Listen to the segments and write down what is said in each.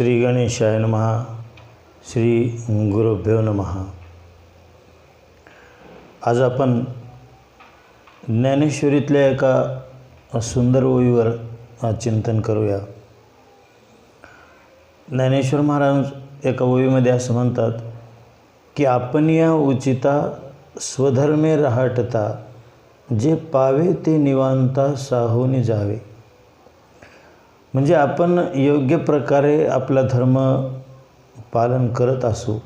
श्री गणेशाय नमः. श्री गुरुभ्यो नमः. आज आपण ज्ञानेश्वरीतल्या एका सुंदर ओवीवर चिंतन करूया. ज्ञानेश्वर महाराज एका ओवीमध्ये असं म्हणतात की आपण या उचिता स्वधर्मे राहटता, जे पावे ते निवांता साहूनी जावे. म्हणजे आपण योग्य प्रकारे आपला धर्म पालन करत असू,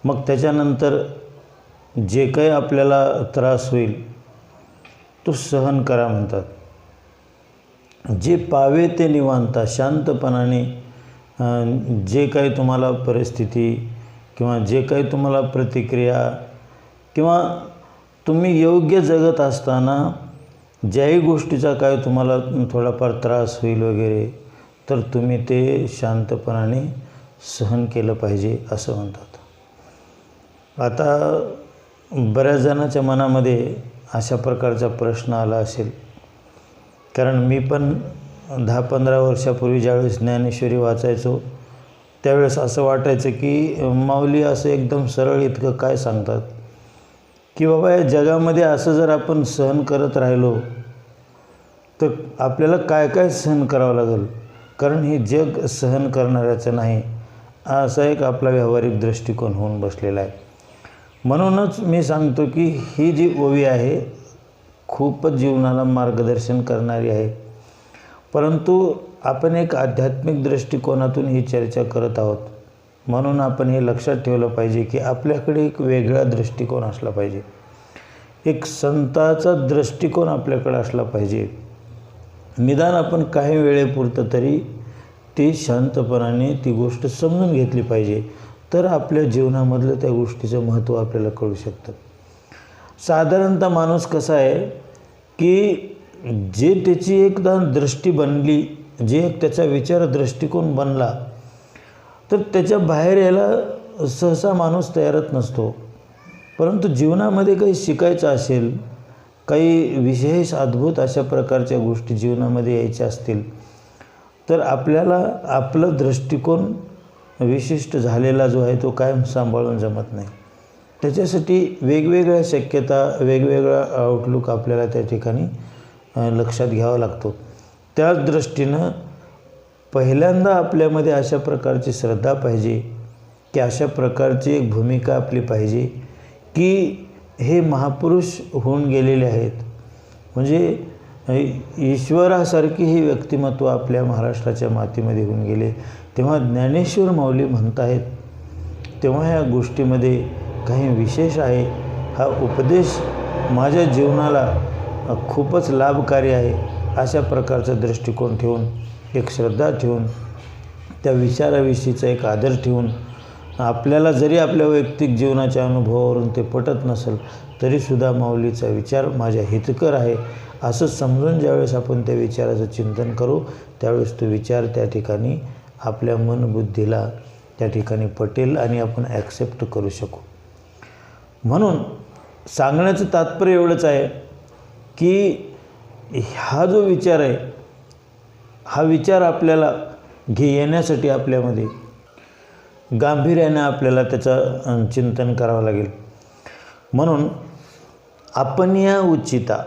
मग त्याच्यानंतर जे काही आपल्याला त्रास होईल तो सहन करा म्हणतात. जे पावे ते निवांता, शांतपणाने जे काही तुम्हाला परिस्थिती किंवा जे काही तुम्हाला प्रतिक्रिया किंवा तुम्ही योग्य जगत असताना ज्याही गोष्टीचा काय तुम्हाला थोडाफार त्रास होईल वगैरे, तर तुम्ही ते शांतपणाने सहन केलं पाहिजे असं म्हणतात. आता बऱ्याच जणांच्या मनामध्ये अशा प्रकारचा प्रश्न आला असेल, कारण मी पण 10-15 वर्षापूर्वी ज्यावेळेस ज्ञानेश्वरी वाचायचो त्यावेळेस असं वाटायचं की माऊली असं एकदम सरळ इतकं काय सांगतात की बाबा या जगामध्ये असं जर आपण सहन करत राहिलो तर आपल्याला काय काय सहन करावं लागेल, कारण हे जग सहन करणाऱ्याचं नाही, असा एक आपला व्यावहारिक दृष्टिकोन होऊन बसलेला आहे. म्हणूनच मी सांगतो की ही जी ओवी आहे खूपच जीवनाला मार्गदर्शन करणारी आहे, परंतु आपण एक आध्यात्मिक दृष्टिकोनातून ही चर्चा करत आहोत. म्हणून आपण हे लक्षात ठेवलं पाहिजे की आपल्याकडे एक वेगळा दृष्टिकोन असला पाहिजे, एक संताचा दृष्टिकोन आपल्याकडे असला पाहिजे. निदान आपण काही वेळेपुरतं तरी ती शांतपणाने ती गोष्ट समजून घेतली पाहिजे, तर आपल्या जीवनामधलं त्या गोष्टीचं महत्त्व आपल्याला कळू शकतं. साधारणतः माणूस कसा आहे की जे त्याची एकदा दृष्टी बनली, जे एक त्याचा विचार दृष्टिकोन बनला, तर त्याच्या बाहेर यायला सहसा माणूस तयारच नसतो. परंतु जीवनामध्ये काही शिकायचं असेल, काही विशेष अद्भुत अशा प्रकारच्या गोष्टी जीवनामध्ये यायच्या असतील, तर आपल्याला आपलं दृष्टिकोन विशिष्ट झालेला जो आहे तो कायम सांभाळून जमत नाही. त्याच्यासाठी वेगवेगळ्या शक्यता, वेगवेगळा आउटलुक आपल्याला त्या ठिकाणी लक्षात घ्यावा लागतो. त्याच दृष्टीनं पहिल्यांदा आपल्यामध्ये अशा प्रकारची श्रद्धा पाहिजे की अशा प्रकारची एक भूमिका आपली पाहिजे की हे महापुरुष होऊन गेलेले आहेत, म्हणजे ईश्वरासारखी ही व्यक्तिमत्व आपल्या महाराष्ट्राच्या मातीमध्ये होऊन गेले. तेव्हा ज्ञानेश्वर माऊली म्हणत आहेत तेव्हा ह्या गोष्टीमध्ये काही विशेष आहे. हा उपदेश माझ्या जीवनाला खूपच लाभकारी आहे, अशा प्रकारचा दृष्टिकोन ठेवून, एक श्रद्धा ठेवून, त्या विचाराविषयीचा एक आदर ठेवून, आपल्याला जरी आपल्या वैयक्तिक जीवनाच्या अनुभवावरून ते पटत नसेल तरीसुद्धा माऊलीचा विचार माझ्या हितकर आहे असं समजून ज्यावेळेस आपण त्या विचाराचं चिंतन करू, त्यावेळेस तो विचार त्या ठिकाणी आपल्या मनबुद्धीला त्या ठिकाणी पटेल आणि आपण ॲक्सेप्ट करू शकू. म्हणून सांगण्याचं तात्पर्य एवढंच आहे की हा जो विचार आहे, हा विचार आपल्याला येण्यासाठी आपल्यामध्ये गांभीर्याने आपल्याला त्याचं चिंतन करावं लागेल. म्हणून आपण या उचिता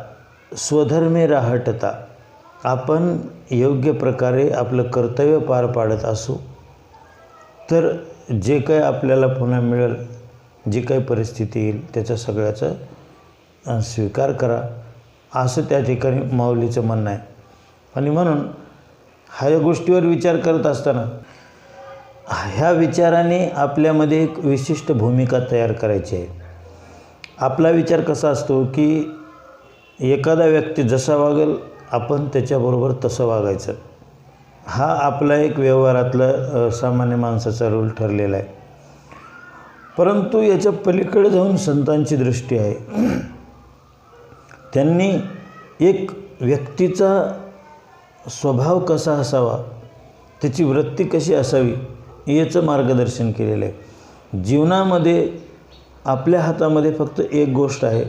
स्वधर्मे राहटता, आपण योग्य प्रकारे आपलं कर्तव्य पार पाडत असू, तर जे काही आपल्याला पुन्हा मिळेल, जी काही परिस्थिती येईल त्याचा सगळ्याचा स्वीकार करा, असं त्या ठिकाणी माऊलीचं म्हणणं आहे. आणि म्हणून ह्या गोष्टीवर विचार करत असताना ह्या विचाराने आपल्यामध्ये एक विशिष्ट भूमिका तयार करायची आहे. आपला विचार कसा असतो की एखादा व्यक्ती जसा वागेल आपण त्याच्याबरोबर तसं वागायचं, हा आपला एक व्यवहारातला सामान्य माणसाचा रूल ठरलेला आहे. परंतु याच्या पलीकडे जाऊन संतांची दृष्टी आहे. त्यांनी एक व्यक्तीचा स्वभाव कसा असावा, त्याची वृत्ती कशी असावी याचं मार्गदर्शन केलेलं आहे. जीवनामध्ये आपल्या हातामध्ये फक्त एक गोष्ट आहे,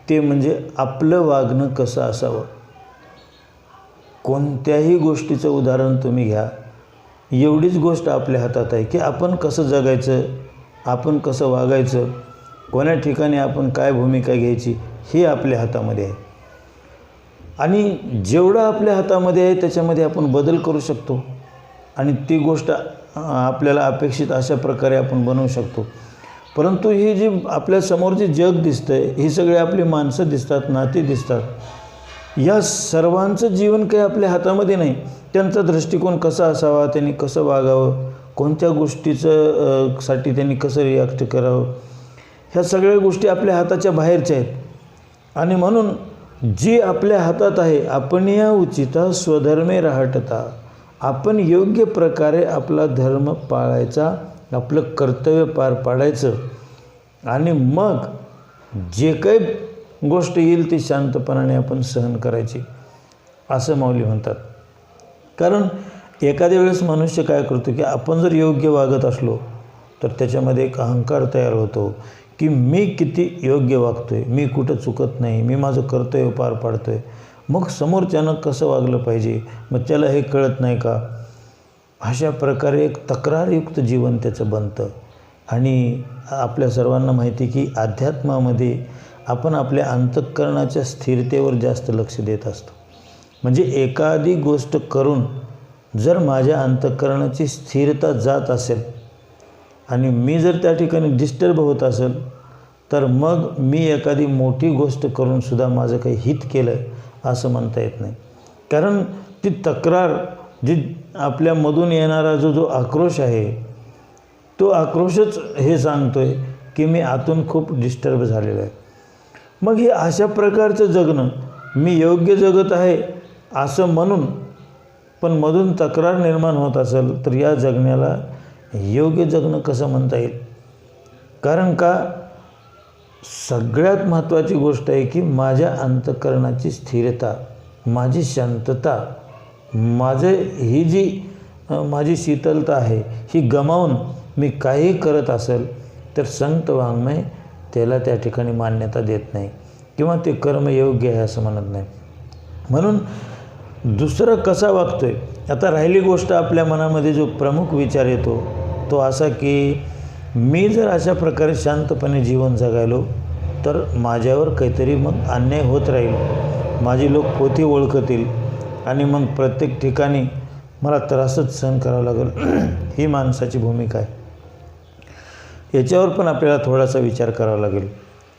ते म्हणजे आपलं वागणं कसं असावं. कोणत्याही गोष्टीचं उदाहरण तुम्ही घ्या, एवढीच गोष्ट आपल्या हातात आहे की आपण कसं जगायचं, आपण कसं वागायचं, कोण्या ठिकाणी आपण काय भूमिका घ्यायची, हे आपल्या हातामध्ये आहे. आणि जेवढं आपल्या हातामध्ये आहे त्याच्यामध्ये आपण बदल करू शकतो आणि ती गोष्ट आपल्याला अपेक्षित अशा प्रकारे आपण बनवू शकतो. परंतु ही जी आपल्यासमोर जे जग दिसतं आहे, ही सगळी आपली माणसं दिसतात, नाती दिसतात, या सर्वांचं जीवन काही आपल्या हातामध्ये नाही. त्यांचा दृष्टिकोन कसा असावा, त्यांनी कसं वागावं, कोणत्या गोष्टीचं साठी त्यांनी कसं रिॲक्ट करावं, ह्या सगळ्या गोष्टी आपल्या हाताच्या बाहेरच्या आहेत. आणि म्हणून जी आपल्या हातात आहे, आपण या उचिता स्वधर्मे राहटता, आपण योग्य प्रकारे आपला धर्म पाळायचा, आपलं कर्तव्य पार पाडायचं आणि मग जे काही गोष्ट येईल ती शांतपणाने आपण सहन करायची, असं माऊली म्हणतात. कारण एखाद्या वेळेस मनुष्य काय करतो की आपण जर योग्य वागत असलो तर त्याच्यामध्ये एक अहंकार तयार होतो की मी किती योग्य वागतो आहे, मी कुठं चुकत नाही, मी माझं कर्तव्य पार पाडतो आहे. मग समोरच्यानं कसं वागलं पाहिजे, मग त्याला हे कळत नाही का? अशा प्रकारे एक तक्रारयुक्त जीवन त्याचं बनतं. आणि आपल्या सर्वांना माहिती की अध्यात्मामध्ये आपण आपल्या अंतःकरणाच्या स्थिरतेवर जास्त लक्ष देत असतो. म्हणजे एखादी गोष्ट करून जर माझ्या अंतःकरणाची स्थिरता जात असेल आणि मी जर त्या ठिकाणी डिस्टर्ब होत असेल तर मग मी एखादी मोठी गोष्ट करूनसुद्धा माझं काही हित केलं असं म्हणता येत नाही. कारण ती तक्रार, जी आपल्यामधून येणारा जो आक्रोश आहे, तो आक्रोशच हे सांगतो आहे की मी आतून खूप डिस्टर्ब झालेलो आहे. मग हे अशा प्रकारचं जगणं, मी योग्य जगत आहे असं म्हणून पण मधून तक्रार निर्माण होत असेल तर या जगण्याला योग्य जगणं कसं म्हणता येईल? कारण का सगळ्यात महत्त्वाची गोष्ट आहे की माझ्या अंतःकरणाची स्थिरता, माझी शांतता, ही जी माझी शीतलता आहे, ही गमावून मी काही करत असेल तर संत वाङ्मय त्याला त्या ठिकाणी मान्यता देत नाही किंवा ते कर्म योग्य आहे असं म्हणत नाही. म्हणून दुसरं कसा वागतो आहे. आता राहिली गोष्ट आपल्या मनामध्ये जो प्रमुख विचार येतो तो असा की मी जर अशा प्रकारे शांतपणे जीवन जगायलो तर माझ्यावर काहीतरी मग अन्याय होत राहील, माझी लोक पोथी ओळखतील आणि मग प्रत्येक ठिकाणी मला त्रासच सहन करावा लागेल. ही माणसाची भूमिका आहे. याच्यावर पण आपल्याला थोडासा विचार करावा लागेल.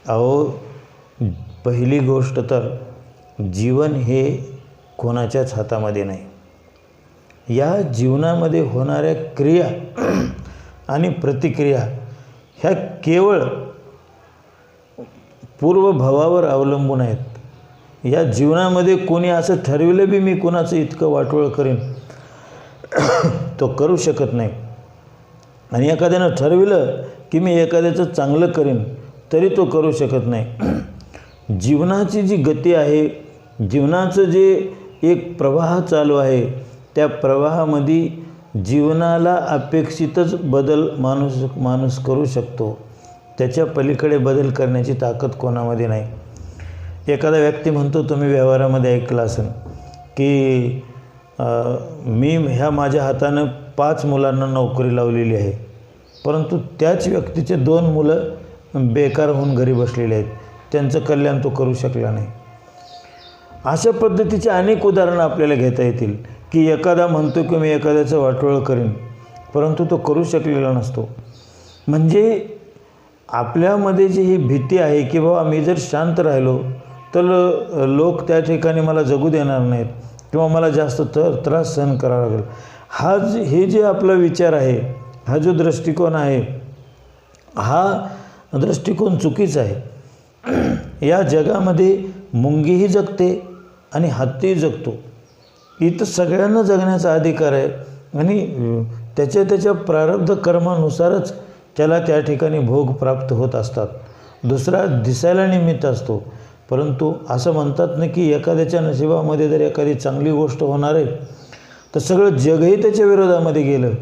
अहो, पहिली गोष्ट तर जीवन हे कोणाच्याच हातामध्ये नाही. या जीवनामध्ये होणाऱ्या क्रिया आणि प्रतिक्रिया ह्या केवळ पूर्वभावावर अवलंबून आहेत. या जीवनामध्ये कोणी असं ठरविलं बी मी कोणाचं इतकं वाटोळं करीन तो करू शकत नाही. आणि एखाद्यानं ठरविलं की मी एखाद्याचं चांगलं करीन तरी तो करू शकत नाही. जीवनाची जी गती आहे, जीवनाचं जे एक प्रवाह चालू आहे, त्या प्रवाहामध्ये जीवनाला अपेक्षितच बदल माणूस करू शकतो. त्याच्या पलीकडे बदल करण्याची ताकद कोणामध्ये नाही. एखादा व्यक्ती म्हणतो, तुम्ही व्यवहारामध्ये ऐकलं असेल की मी ह्या माझ्या हातानं 5 मुलांना नोकरी लावलेली आहे, परंतु त्याच व्यक्तीचे 2 मुलं बेकार होऊन घरी बसलेले आहेत, त्यांचं कल्याण तो करू शकला नाही. अशा पद्धतीचे अनेक उदाहरणं आपल्याला घेता येतील की एखादा म्हणतो की मी एखाद्याचं वाटोळं करीन, परंतु तो करू शकलेला नसतो. म्हणजे आपल्यामध्ये जी ही भीती आहे की बाबा मी जर शांत राहिलो तर लोक त्या ठिकाणी मला जगू देणार नाहीत किंवा मला जास्त त्रास सहन करावा लागेल, हे जे आपला विचार आहे, हा जो दृष्टिकोन आहे, हा दृष्टिकोन चुकीचा आहे. या जगामध्ये मुंगीही जगते आणि हत्तीही जगतो. इथं सगळ्यांना जगण्याचा अधिकार आहे आणि त्याच्या प्रारब्ध कर्मानुसारच त्याला त्या ठिकाणी भोग प्राप्त होत असतात. दुसरा दिसायला निमित्त असतो, परंतु असं म्हणतात ना की एखाद्याच्या नशिबामध्ये जर एखादी चांगली गोष्ट होणार आहे तर सगळं जगही त्याच्या विरोधामध्ये गेलं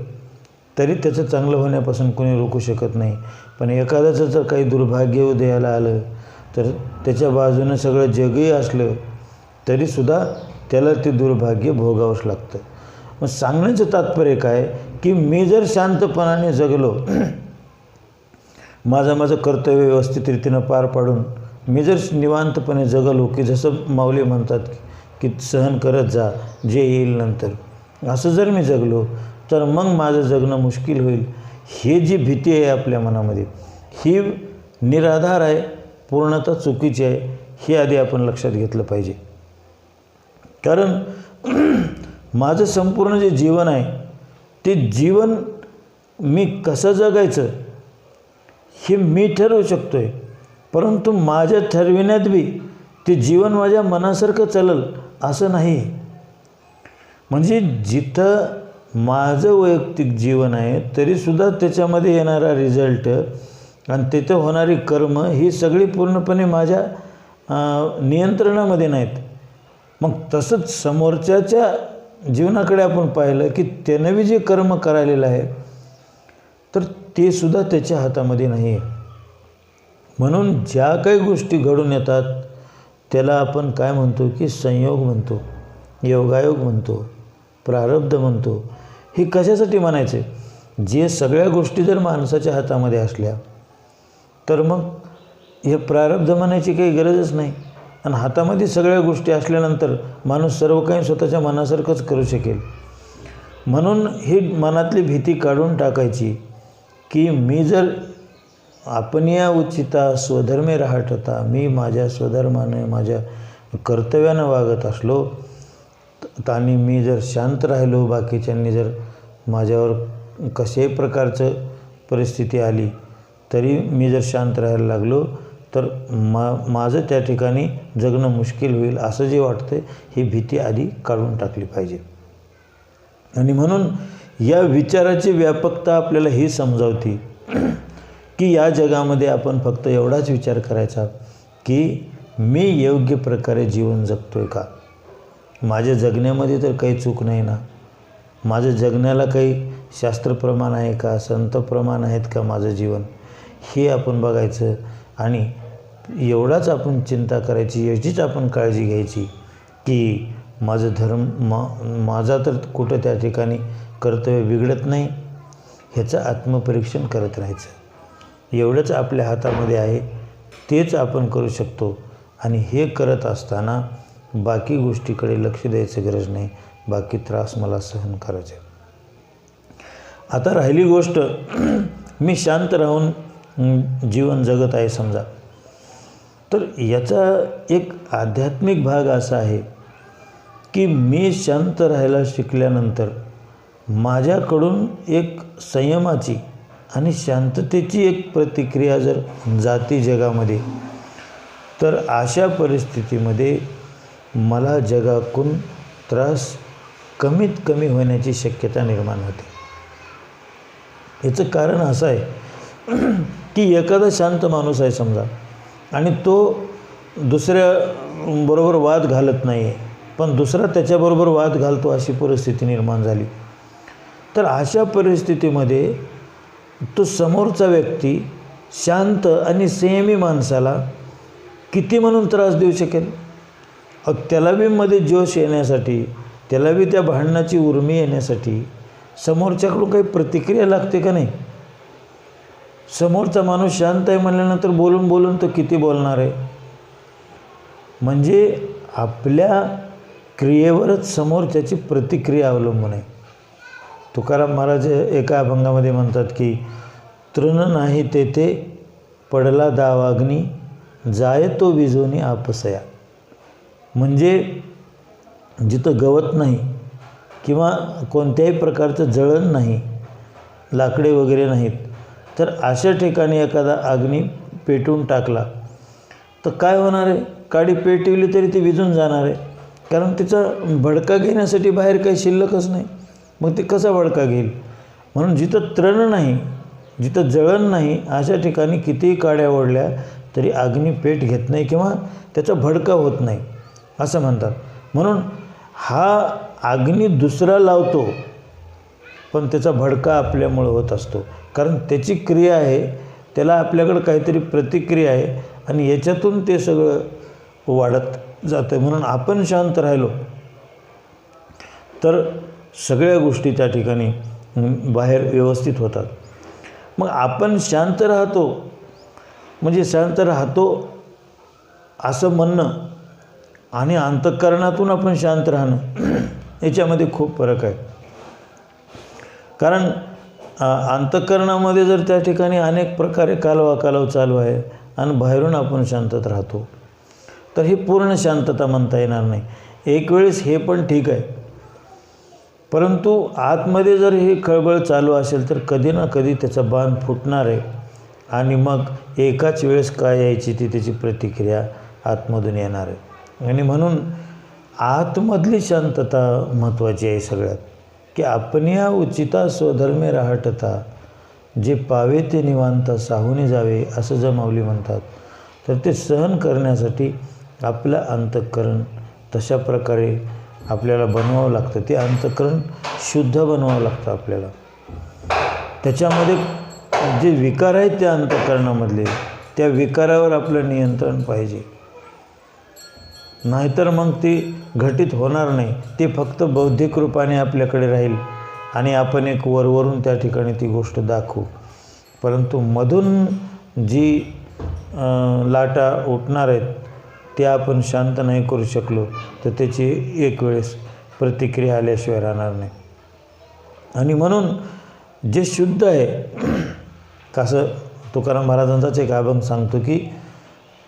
तरी त्याचं चांगलं होण्यापासून कोणी रोखू शकत नाही. पण एखाद्याचं जर काही दुर्भाग्य उदयाला आलं तर त्याच्या बाजूनं सगळं जगही असलं तरीसुद्धा त्याला ते दुर्भाग्य भोगावंच लागतं. मग सांगण्याचं तात्पर्य काय की मी जर शांतपणाने जगलो, माझं कर्तव्य व्यवस्थित रीतीनं पार पाडून मी जर निवांतपणे जगलो, की जसं माऊली म्हणतात की सहन करत जा जे येईल नंतर, असं जर मी जगलो तर मग माझं जगणं मुश्किल होईल. ही जी भीती आहे आपल्या मनामध्ये ही निराधार आहे, पूर्णतः चुकीची आहे. हे आधी आपण लक्षात घेतलं पाहिजे. कारण माझं संपूर्ण जे जीवन आहे ते जीवन मी कसं जगायचं हे मी ठरवू शकतो आहे, परंतु माझ्या ठरविण्यात बी ते जीवन माझ्या मनासारखं चालेल असं नाही. म्हणजे जिथं माझं वैयक्तिक जीवन आहे तरीसुद्धा त्याच्यामध्ये येणारा रिझल्ट आणि तिथं होणारी कर्म ही सगळी पूर्णपणे माझ्या नियंत्रणामध्ये नाहीत. मग तसंच समोरच्याच्या जीवनाकडे आपण पाहिलं की त्यानं बी जे कर्म करायलेलं आहे तर ते सुद्धा त्याच्या हातामध्ये नाही आहे. म्हणून ज्या काही गोष्टी घडून येतात त्याला आपण काय म्हणतो की संयोग म्हणतो, योगायोग म्हणतो, प्रारब्ध म्हणतो. हे कशासाठी म्हणायचे? जे सगळ्या गोष्टी जर माणसाच्या हातामध्ये असल्या तर मग हे प्रारब्ध म्हणायची काही गरजच नाही. आणि हातामध्ये सगळ्या गोष्टी असल्यानंतर माणूस सर्व काही स्वतःच्या मनासारखंच करू शकेल. म्हणून ही मनातली भीती काढून टाकायची की मी जर आपण या उचिता स्वधर्मे राहटता, मी माझ्या स्वधर्माने माझ्या कर्तव्यानं वागत असलो आणि मी जर शांत राहिलो, बाकीच्यांनी जर माझ्यावर कशाही प्रकारचं परिस्थिती आली तरी मी जर शांत राहायला लागलो तर माझं त्या ठिकाणी जगणं मुश्किल होईल असं जे वाटतं ही भीती आधी काढून टाकली पाहिजे. आणि म्हणून या विचाराची व्यापकता आपल्याला ही समजावती की या जगामध्ये आपण फक्त एवढाच विचार करायचा की मी योग्य प्रकारे जीवन जगतो आहे का, माझ्या जगण्यामध्ये तर काही चूक नाही ना, माझं जगण्याला काही शास्त्रप्रमाण आहे का, संतप्रमाण आहेत का माझं जीवन, हे आपण बघायचं. आणि एवढाच आपण चिंता करायची, याचीच आपण काळजी घ्यायची की माझं माझा तर कुठं त्या ठिकाणी कर्तव्य बिघडत नाही, ह्याचं आत्मपरीक्षण करत राहायचं. एवढंच आपल्या हातामध्ये आहे, तेच आपण करू शकतो. आणि हे करत असताना बाकी गोष्टीकडे लक्ष द्यायचं गरज नाही, बाकी त्रास मला सहन करायचे. आता राहिली गोष्ट मी शांत राहून जीवन जगत आहे समजा, तर याचा एक आध्यात्मिक भाग असा आहे की मी शांत राहायला शिकल्यानंतर माझ्याकडून एक संयमाची आणि शांततेची एक प्रतिक्रिया जर जाती जगामध्ये, तर अशा परिस्थितीमध्ये मला जगाकडून त्रास कमीत कमी होण्याची शक्यता निर्माण होते. याचं कारण असं आहे की एखादा शांत माणूस आहे समजा आणि तो दुसऱ्याबरोबर वाद घालत नाही आहे, पण दुसरा त्याच्याबरोबर वाद घालतो अशी परिस्थिती निर्माण झाली, तर अशा परिस्थितीमध्ये तो समोरचा व्यक्ती शांत आणि संयमी माणसाला किती म्हणून त्रास देऊ शकेल? त्याला बी मध्ये जोश येण्यासाठी, त्याला बी त्या भांडणाची उर्मी येण्यासाठी समोरच्याकडून काही प्रतिक्रिया लागते का नाही? समोरचा माणूस शांत आहे म्हणल्यानंतर बोलून बोलून तो किती बोलणार आहे? म्हणजे आपल्या क्रियेवरच समोरच्याची प्रतिक्रिया अवलंबून आहे. तुकाराम महाराज एका अभंगामध्ये म्हणतात की तृण नाही तेथे पडला दावाग्नी, जाय तो विजोनी आपसया. म्हणजे जिथं गवत नाही किंवा कोणत्याही प्रकारचं जळण नाही, लाकडे वगैरे नाहीत, तर अशा ठिकाणी एखादा अग्नी पेटवून टाकला तर काय होणार आहे? काडी पेटवली तरी ती विझून जाणार आहे, कारण तिचा भडका घेण्यासाठी बाहेर काही शिल्लकच नाही. मग ते कसा भडका घेईल? म्हणून जिथं तृण नाही, जिथं जळण नाही, अशा ठिकाणी कितीही काड्या ओढल्या तरी अग्नी पेट घेत नाही किंवा त्याचा भडका होत नाही असं म्हणतात. म्हणून हा अग्नी दुसरा लावतो पण त्याचा भडका आपल्यामुळं होत असतो, कारण त्याची क्रिया आहे, त्याला आपल्याकडं काहीतरी प्रतिक्रिया आहे आणि याच्यातून ते सगळं वाढत जातं. म्हणून आपण शांत राहिलो तर सगळ्या गोष्टी त्या ठिकाणी बाहेर व्यवस्थित होतात. मग आपण शांत राहतो म्हणजे शांत राहतो असं म्हणणं आणि अंतःकरणातून आपण शांत राहणं याच्यामध्ये खूप फरक आहे. कारण अंतःकरणामध्ये जर त्या ठिकाणी अनेक प्रकारे कालवा चालू आहे आणि बाहेरून आपण शांतत राहतो तर ही पूर्ण शांतता म्हणता येणार नाही. एक वेळेस हे पण ठीक आहे, परंतु आतमध्ये जर ही खळबळ चालू असेल तर कधी ना कधी त्याचा बांध फुटणार आहे आणि मग एकाच वेळेस काय यायची ती त्याची प्रतिक्रिया आतमधून येणार आहे. आणि म्हणून आतमधली शांतता महत्त्वाची आहे सगळ्यात, की आपण या उचिता स्वधर्मे राहटता, जे पावे ते निवांत साहूने जावे असं जर माऊली म्हणतात. तर ते सहन करण्यासाठी आपलं अंतःकरण तशा प्रकारे आपल्याला बनवावं लागतं. ते अंतःकरण शुद्ध बनवावं लागतं आपल्याला. त्याच्यामध्ये जे विकार आहेत त्या अंतःकरणामधले, त्या विकारावर आपलं नियंत्रण पाहिजे. नाहीतर मग ती घटित होणार नाही. ते फक्त बौद्धिक रूपाने आपल्याकडे राहील आणि आपण एक वरवरून त्या ठिकाणी ती गोष्ट दाखवू. परंतु मधून जी लाटा उठणार आहेत त्या आपण शांत नाही करू शकलो तर त्याची एक वेळेस प्रतिक्रिया आल्याशिवाय राहणार नाही. आणि म्हणून जे शुद्ध आहे, कसं तुकाराम महाराजांचाच एक अभंग सांगतो की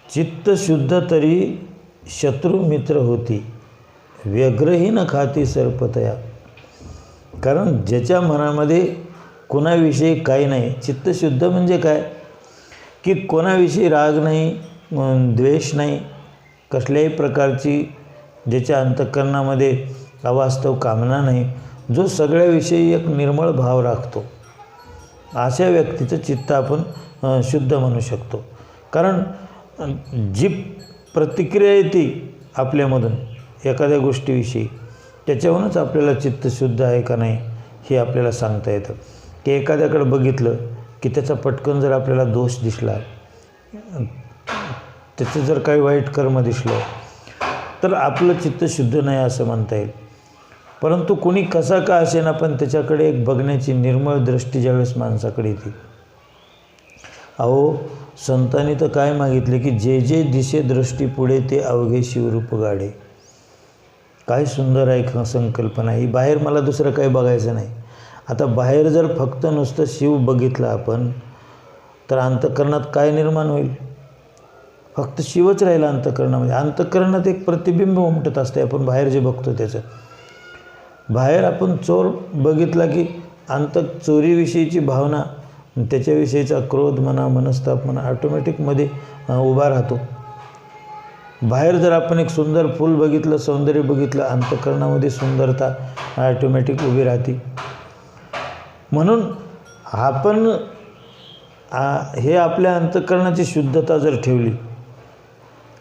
चित्त शुद्ध तरी शत्रू मित्र होती, व्यग्रही न खाती सर्पतया. कारण ज्याच्या मनामध्ये कोणाविषयी काही नाही, चित्तशुद्ध म्हणजे काय की कोणाविषयी राग नाही, द्वेष नाही, कसल्याही प्रकारची ज्याच्या अंतःकरणामध्ये अवास्तव कामना नाही, जो सगळ्याविषयी एक निर्मळ भाव राखतो, अशा व्यक्तीचं चित्त आपण शुद्ध म्हणू शकतो. कारण जी प्रतिक्रिया येते आपल्यामधून एखाद्या गोष्टीविषयी त्याच्यावरूनच आपल्याला चित्त शुद्ध आहे का नाही हे आपल्याला सांगता येतं. की एखाद्याकडे बघितलं की त्याचा पटकन जर आपल्याला दोष दिसला, त्याचं जर काही वाईट कर्म दिसलं तर आपलं चित्त शुद्ध नाही असं म्हणता येईल. परंतु कोणी कसा का असेना पण त्याच्याकडे एक बघण्याची निर्मळ दृष्टी ज्यावेळेस माणसाकडे येते. अहो संतांनी तर काय मागितले की जे जे दिशे दृष्टी पुढे ते अवघे शिवरूप गाडे. काय सुंदर आहे संकल्पना ही. बाहेर मला दुसरं काही बघायचं नाही. आता बाहेर जर फक्त नुसतं शिव बघितलं आपण तर अंतःकरणात काय निर्माण होईल? फक्त शिवच राहिला अंतःकरणामध्ये. अंतःकरणात एक प्रतिबिंब उमटत असते आपण बाहेर जे बघतो त्याचं. बाहेर आपण चोर बघितला की चोरीविषयीची भावना, त्याच्याविषयीचा क्रोध म्हणा, मनस्ताप म्हणा ऑटोमॅटिकमध्ये उभा राहतो. बाहेर जर आपण एक सुंदर फूल बघितलं, सौंदर्य बघितलं, अंतःकरणामध्ये सुंदरता ऑटोमॅटिक उभी राहते. म्हणून आपण हे आपल्या अंतःकरणाची शुद्धता जर ठेवली,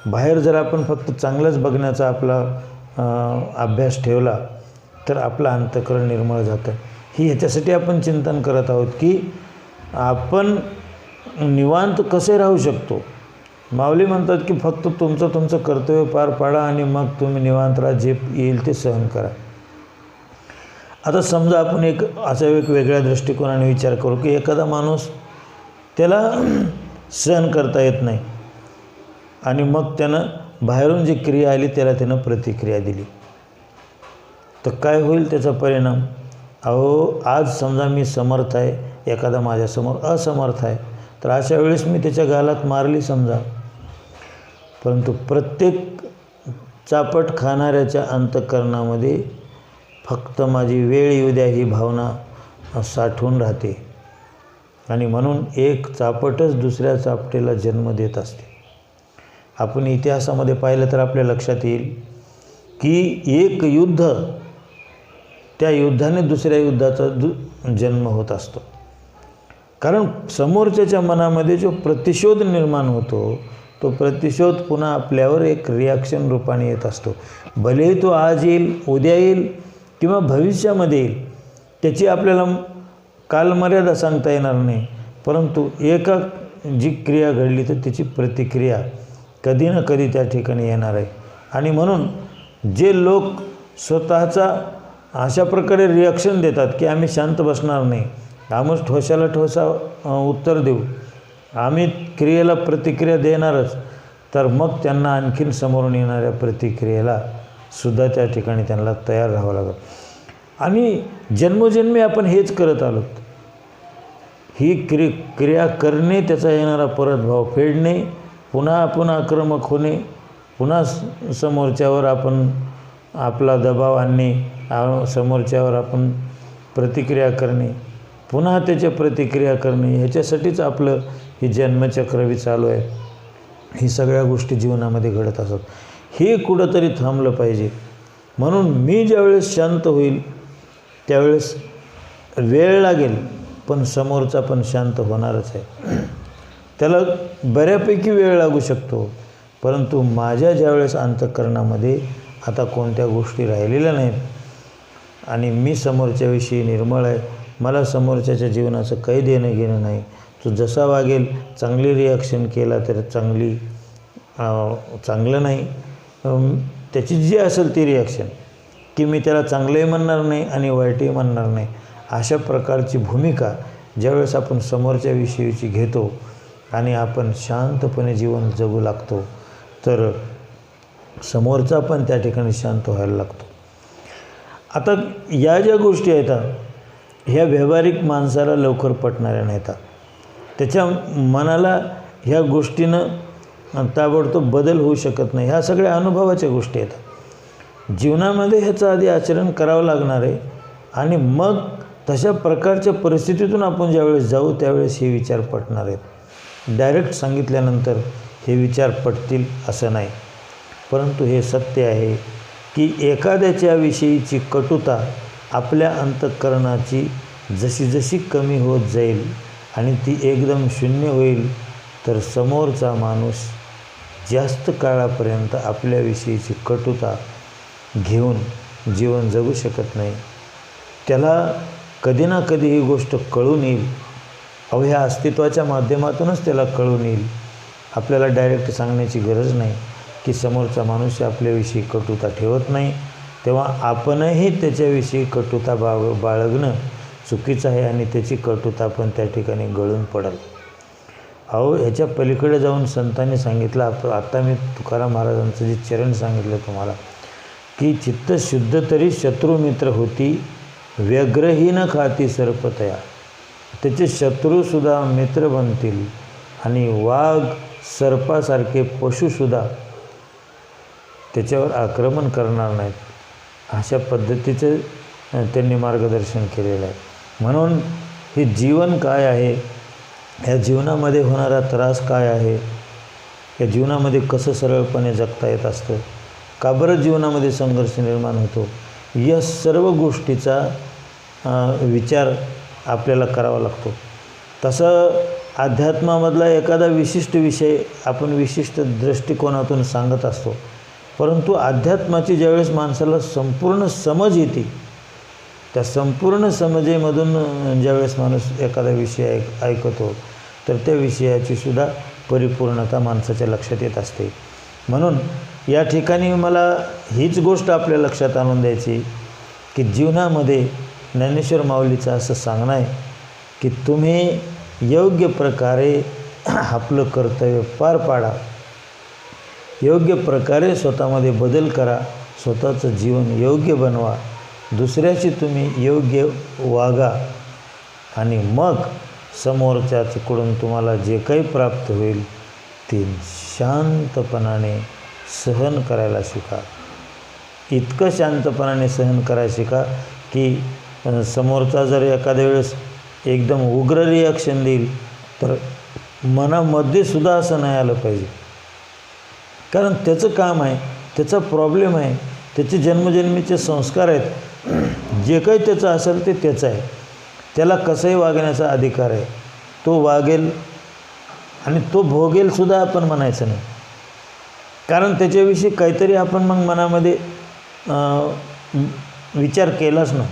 बाहेर जर आपण फक्त चांगलंच बघण्याचा आपला अभ्यास ठेवला तर आपलं अंतःकरण निर्मळ जातं. ही ह्याच्यासाठी आपण चिंतन करत आहोत की आपण निवांत कसे राहू शकतो. माऊली म्हणतात की फक्त तुमचं कर्तव्य पार पाडा आणि मग तुम्ही निवांत राहा, जे येईल ते सहन करा. आता समजा आपण एक असा एक वेगळ्या दृष्टिकोनाने विचार करू की एखादा माणूस त्याला सहन करता येत नाही आणि मग त्यानं बाहेरून जी क्रिया आली त्याला त्यानं प्रतिक्रिया दिली, तर काय होईल त्याचा परिणाम? अहो आज समजा मी समर्थ आहे, एखादा माझ्यासमोर असमर्थ आहे, तर अशा वेळेस मी त्याच्या गालात मारली समजा, परंतु प्रत्येक चापट खाणाऱ्याच्या अंतःकरणामध्ये फक्त माझी वेळ येऊ द्या ही भावना साठवून राहते आणि म्हणून एक चापटच दुसऱ्या चापटेला जन्म देत असते. आपण इतिहासामध्ये पाहिलं तर आपल्या लक्षात येईल की एक युद्ध, त्या युद्धाने दुसऱ्या युद्धाचा जन्म होत असतो. कारण समोरच्याच्या मनामध्ये जो प्रतिशोध निर्माण होतो तो प्रतिशोध पुन्हा आपल्यावर एक रिॲक्शन रूपाने येत असतो. भलेही तो आज येईल, उद्या येईल किंवा भविष्यामध्ये येईल, त्याची आपल्याला कालमर्यादा सांगता येणार नाही, परंतु एका जी क्रिया घडली तर त्याची प्रतिक्रिया कधी ना कधी त्या ठिकाणी येणार आहे. आणि म्हणून जे लोक स्वतःचा अशा प्रकारे रिॲक्शन देतात की आम्ही शांत बसणार नाही, आम्हीच ठोसाला ठोसा उत्तर देऊ, आम्ही क्रियेला प्रतिक्रिया देणारच, तर मग त्यांना आणखीन समोरून येणाऱ्या प्रतिक्रियेला सुद्धा त्या ठिकाणी त्यांना तयार राहावं लागतं. आणि जन्मोजन्मी आपण हेच करत आलो. ही क्रिया करणे, त्याचा येणारा परत भाव फेडणे, पुन्हा आपण आक्रमक होणे, पुन्हा समोरच्यावर आपण आपला दबाव आणणे, समोरच्यावर आपण प्रतिक्रिया करणे, पुन्हा त्याच्या प्रतिक्रिया करणे, ह्याच्यासाठीच आपलं हे जन्मचक्रवी चालू आहे. ही सगळ्या गोष्टी जीवनामध्ये घडत असतात. हे कुठंतरी थांबलं पाहिजे. म्हणून मी ज्यावेळेस शांत होईल त्यावेळेस वेळ लागेल, पण समोरचा पण शांत होणारच आहे. त्याला बऱ्यापैकी वेळ लागू शकतो, परंतु माझ्या ज्यावेळेस अंतःकरणामध्ये आता कोणत्या गोष्टी राहिलेल्या नाहीत आणि मी समोरच्याविषयी निर्मळ आहे, मला समोरच्याच्या जीवनाचं काही देणं घेणं नाही, तो जसा वागेल, चांगली रिॲक्शन केला तर चांगलं नाही, त्याची जी असेल ती रिॲक्शन, की मी त्याला चांगलंही म्हणणार नाही आणि वाईटही म्हणणार नाही, अशा प्रकारची भूमिका ज्यावेळेस आपण समोरच्या विषयीची घेतो आणि आपण शांतपणे जीवन जगू लागतो, तर समोरचा पण त्या ठिकाणी शांत व्हायला लागतो. आता या ज्या गोष्टी आहेत ह्या व्यावहारिक माणसाला लवकर पटणाऱ्या नाहीत. त्याच्या मनाला ह्या गोष्टीनं ताबडतोब बदल होऊ शकत नाही. ह्या सगळ्या अनुभवाच्या गोष्टी आहेत. जीवनामध्ये ह्याचं आधी आचरण करावं लागणार आहे आणि मग तशा प्रकारच्या परिस्थितीतून आपण ज्यावेळेस जाऊ त्यावेळेस हे विचार पटणार आहेत. डायरेक्ट सांगितल्यानंतर हे विचार पटतील असं नाही, परंतु हे सत्य आहे की एखाद्याच्या विषयीची कटुता आपल्या अंतःकरणाची जशी जशी कमी होत जाईल आणि ती एकदम शून्य होईल, तर समोरचा माणूस जास्त काळापर्यंत आपल्याविषयीची कटुता घेऊन जीवन जगू शकत नाही. त्याला कधी ना कधी ही गोष्ट कळून येईल. ह्या अस्तित्वाच्या माध्यमातूनच त्याला कळून येईल. आपल्याला डायरेक्ट सांगण्याची गरज नाही की समोरचा माणूस आपल्याविषयी कटुता ठेवत नाही, तेव्हा आपणही त्याच्याविषयी कटुता बाळगणं चुकीचं आहे आणि त्याची कटुता पण त्या ठिकाणी गळून पडेल. ह्याच्या पलीकडे जाऊन संतांनी सांगितलं, आता मी तुकाराम महाराजांचं जे चरण सांगितलं तुम्हाला, की चित्त शुद्ध तरी शत्रुमित्र होती, व्यग्रहीन खाती सर्पतया. त्याचे शत्रूसुद्धा मित्र बनतील आणि वाघ सर्पासारखे पशुसुद्धा त्याच्यावर आक्रमण करणार नाहीत. अशा पद्धतीचं त्यांनी मार्गदर्शन केलेलं आहे. म्हणून हे जीवन काय आहे, ह्या जीवनामध्ये होणारा त्रास काय आहे, या जीवनामध्ये कसं सरळपणे जगता येत असतं, का बरं जीवनामध्ये संघर्ष निर्माण होतो, या सर्व गोष्टीचा विचार आपल्याला करावा लागतो. तसं अध्यात्मामधला एखादा विशिष्ट विषय आपण विशिष्ट दृष्टिकोनातून सांगत असतो, परंतु अध्यात्माची ज्यावेळेस माणसाला संपूर्ण समज येते, त्या संपूर्ण समजेमधून ज्यावेळेस माणूस एखादा विषय ऐकतो, तर त्या विषयाची सुद्धा परिपूर्णता माणसाच्या लक्षात येत असते. म्हणून या ठिकाणी मला हीच गोष्ट आपल्या लक्षात आणून द्यायची की जीवनामध्ये ज्ञानेश्वर माऊलीचं असं सांगणं आहे की तुम्ही योग्य प्रकारे आपलं कर्तव्य पार पाडा, योग्य प्रकारे स्वतःमध्ये बदल करा, स्वतःचं जीवन योग्य बनवा, दुसऱ्याशी तुम्ही योग्य वागा आणि मग समोरच्याकडून तुम्हाला जे काही प्राप्त होईल ते शांतपणाने सहन करायला शिका. इतकं शांतपणाने सहन करायला शिका की समोरचा जर एखाद्या वेळेस एकदम उग्र रिॲक्शन देईल तर मनामध्ये सुद्धा असं नाही आलं पाहिजे, कारण त्याचं काम आहे, त्याचा प्रॉब्लेम आहे, त्याचे जन्मजन्मीचे संस्कार आहेत, जे काही त्याचं असेल ते त्याचं आहे, त्याला कसंही वागण्याचा अधिकार आहे, तो वागेल आणि तो भोगेलसुद्धा आपण म्हणायचं नाही, कारण त्याच्याविषयी काहीतरी आपण मग मनामध्ये विचार केलाच नाही.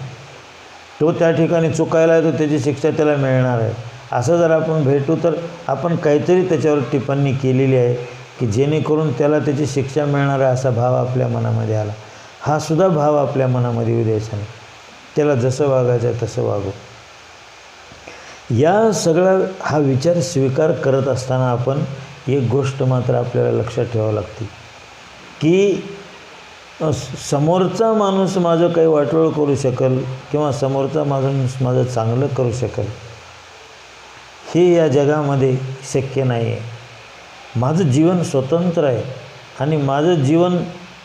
तो त्या ठिकाणी चुकायला आहे तर त्याची शिक्षा त्याला मिळणार आहे, असं जर आपण भेटू तर आपण काहीतरी त्याच्यावर टिप्पणी केलेली आहे की जेणेकरून त्याला त्याची शिक्षा मिळणार आहे असा भाव आपल्या मनामध्ये आला. हा सुद्धा भाव आपल्या मनामध्ये येऊ द्यायचा नाही. त्याला जसं वागायचं आहे तसं वागू. या सगळा हा विचार स्वीकार करत असताना आपण एक गोष्ट मात्र आपल्याला लक्षात ठेवावं लागते की समोरचा माणूस माझं काही वाटोळं करू शकेल किंवा समोरचा माणूस माझं चांगलं करू शकेल हे या जगामध्ये शक्य नाही आहे. माझं जीवन स्वतंत्र आहे आणि माझं जीवन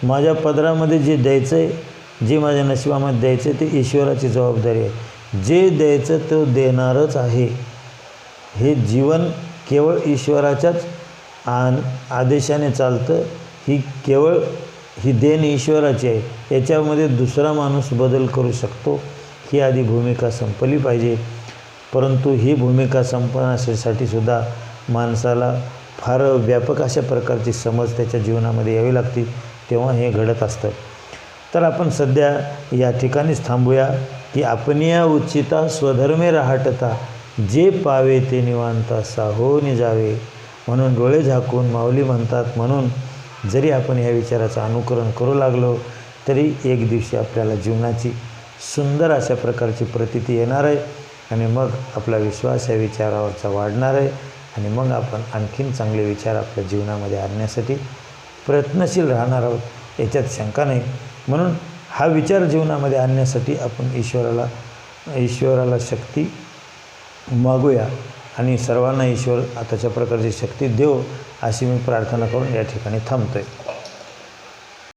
माझ्या पदरामध्ये जे द्यायचं आहे, जे माझ्या नशिबामध्ये द्यायचं आहे ते ईश्वराची जबाबदारी आहे. जे द्यायचं तो देणारच आहे. हे जीवन केवळ ईश्वराच्याच आदेशाने चालतं. ही देण ईश्वराची आहे. याच्यामध्ये दुसरा माणूस बदल करू शकतो. ही आधी भूमिका संपली पाहिजे. परंतु ही भूमिका संपण्यासाठी सुद्धा माणसाला फार व्यापक अशा प्रकारची समज त्याच्या जीवनामध्ये यावी लागते, तेव्हा हे घडत असतं. तर आपण सध्या या ठिकाणीच थांबूया की आपण या उच्चिता स्वधर्मे राहटता, जे पावे ते निवांता साहोनी जावे. म्हणून डोळे झाकून माऊली म्हणतात. म्हणून जरी आपण या विचाराचं अनुकरण करू लागलो तरी एक दिवशी आपल्याला जीवनाची सुंदर अशा प्रकारची प्रतीती येणार आहे आणि मग आपला विश्वास या विचारावरचा वाढणार आहे आणि मग आपण आणखीन चांगले विचार आपल्या जीवनामध्ये आणण्यासाठी प्रयत्नशील राहणार आहोत, याच्यात शंका नाही. म्हणून हा विचार जीवनामध्ये आणण्यासाठी आपण ईश्वराला शक्ती मागूया आणि सर्वांना ईश्वर तशा प्रकारची शक्ती देव अशी मी प्रार्थना करून या ठिकाणी थांबतो आहे.